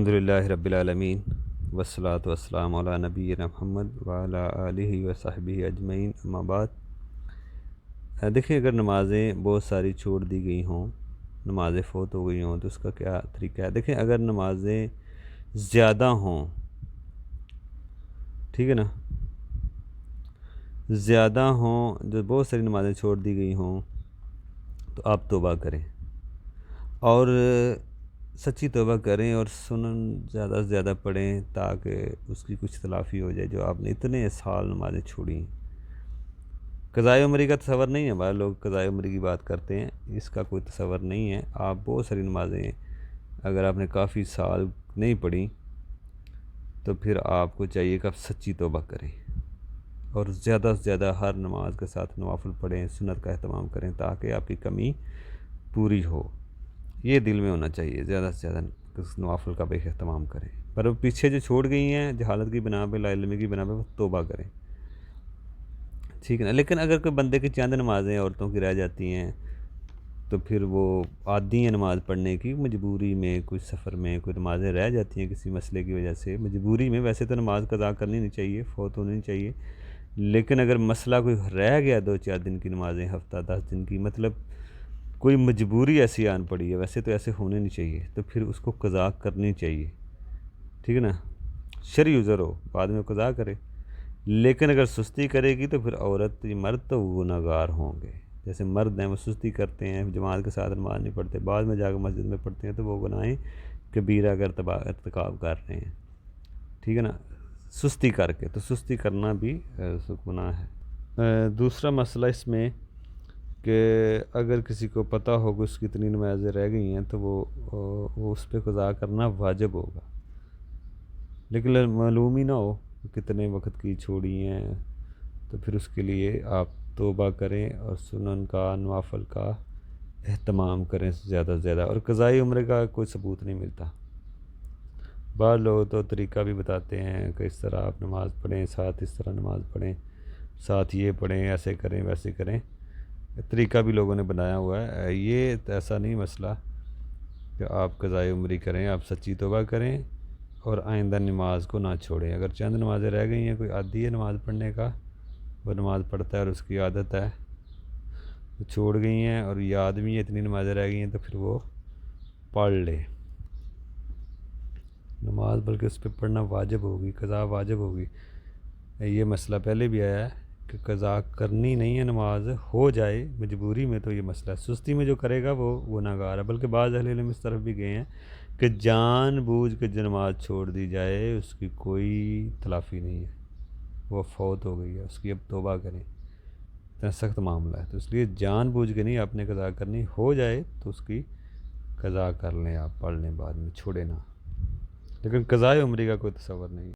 الحمدللہ رب العالمین والصلاة والسلام علی نبینا محمد وعلی آلہ وصحبہ اجمعین، اما بعد۔ دیکھیں، اگر نمازیں بہت ساری چھوڑ دی گئی ہوں، نمازیں فوت ہو گئی ہوں، تو اس کا کیا طریقہ ہے؟ دیکھیں، اگر نمازیں زیادہ ہوں، ٹھیک ہے نا، زیادہ ہوں، جو بہت ساری نمازیں چھوڑ دی گئی ہوں، تو آپ توبہ کریں اور سچی توبہ کریں اور سنن زیادہ سے زیادہ پڑھیں، تاکہ اس کی کچھ تلافی ہو جائے جو آپ نے اتنے سال نمازیں چھوڑی ہیں۔ قضائے عمری کا تصور نہیں ہے، بعض لوگ قضائے عمری کی بات کرتے ہیں، اس کا کوئی تصور نہیں ہے۔ آپ بہت ساری نمازیں اگر آپ نے کافی سال نہیں پڑھی تو پھر آپ کو چاہیے کہ آپ سچی توبہ کریں اور زیادہ سے زیادہ ہر نماز کے ساتھ نوافل پڑھیں، سنت کا اہتمام کریں، تاکہ آپ کی کمی پوری ہو۔ یہ دل میں ہونا چاہیے، زیادہ سے زیادہ نوافل کا بھی اہتمام کریں، پر وہ پیچھے جو چھوڑ گئی ہیں جہالت کی بنا پہ، لا علمی کی بنا پہ، وہ توبہ کریں، ٹھیک ہے نا۔ لیکن اگر کوئی بندے کی چند نمازیں عورتوں کی رہ جاتی ہیں تو پھر وہ عادی ہیں نماز پڑھنے کی، مجبوری میں، کوئی سفر میں کوئی نمازیں رہ جاتی ہیں کسی مسئلے کی وجہ سے، مجبوری میں، ویسے تو نماز قضا کرنی نہیں چاہیے، فوت ہونی نہیں چاہیے، لیکن اگر مسئلہ کوئی رہ گیا 2-4 دن کی نمازیں، ہفتہ 10 دن کی، مطلب کوئی مجبوری ایسی آن پڑی ہے، ویسے تو ایسے ہونے نہیں چاہیے، تو پھر اس کو قضا کرنی چاہیے، ٹھیک ہے نا۔ شرعی عذر ہو، بعد میں قضا کرے، لیکن اگر سستی کرے گی تو پھر عورت یا مرد تو گنہگار ہوں گے۔ جیسے مرد ہیں وہ سستی کرتے ہیں، جماعت کے ساتھ نماز نہیں پڑھتے، بعد میں جا کے مسجد میں پڑھتے ہیں، تو وہ گناہیں کبیرہ کا ارتکاب کر رہے ہیں، ٹھیک ہے نا، سستی کر کے، تو سستی کرنا بھی گناہ ہے۔ دوسرا مسئلہ اس میں کہ اگر کسی کو پتہ ہو کہ اس کی اتنی نمازیں رہ گئی ہیں تو وہ اس پہ قضا کرنا واجب ہوگا، لیکن معلوم ہی نہ ہو کتنے وقت کی چھوڑی ہیں، تو پھر اس کے لیے آپ توبہ کریں اور سنن کا، نوافل کا اہتمام کریں زیادہ سے زیادہ، اور قضائے عمرے کا کوئی ثبوت نہیں ملتا۔ بعض لوگ تو طریقہ بھی بتاتے ہیں کہ اس طرح آپ نماز پڑھیں، ساتھ اس طرح نماز پڑھیں، ساتھ یہ پڑھیں، ایسے کریں، ویسے کریں، طریقہ بھی لوگوں نے بنایا ہوا ہے۔ یہ ایسا نہیں مسئلہ کہ آپ قضائے عمری کریں، آپ سچی توبہ کریں اور آئندہ نماز کو نہ چھوڑیں۔ اگر چند نمازیں رہ گئی ہیں، کوئی عادی ہے نماز پڑھنے کا، وہ نماز پڑھتا ہے اور اس کی عادت ہے، وہ چھوڑ گئی ہیں، اور یہ آدمی اتنی نمازیں رہ گئی ہیں، تو پھر وہ پڑھ لے نماز، بلکہ اس پہ پڑھنا واجب ہوگی، قضا واجب ہوگی۔ یہ مسئلہ پہلے بھی آیا ہے کہ قضا کرنی نہیں ہے نماز، ہو جائے مجبوری میں، تو یہ مسئلہ ہے۔ سستی میں جو کرے گا وہ گنہگار ہے، بلکہ بعض اہل علم اس طرف بھی گئے ہیں کہ جان بوجھ کے جو نماز چھوڑ دی جائے اس کی کوئی تلافی نہیں ہے، وہ فوت ہو گئی ہے، اس کی اب توبہ کریں، اتنا سخت معاملہ ہے، تو اس لیے جان بوجھ کے نہیں آپ نے قضا کرنی، ہو جائے تو اس کی قضا کر لیں، آپ پڑھ لیں، بعد میں چھوڑے نہ، لیکن قضائے عمری کا کوئی تصور نہیں۔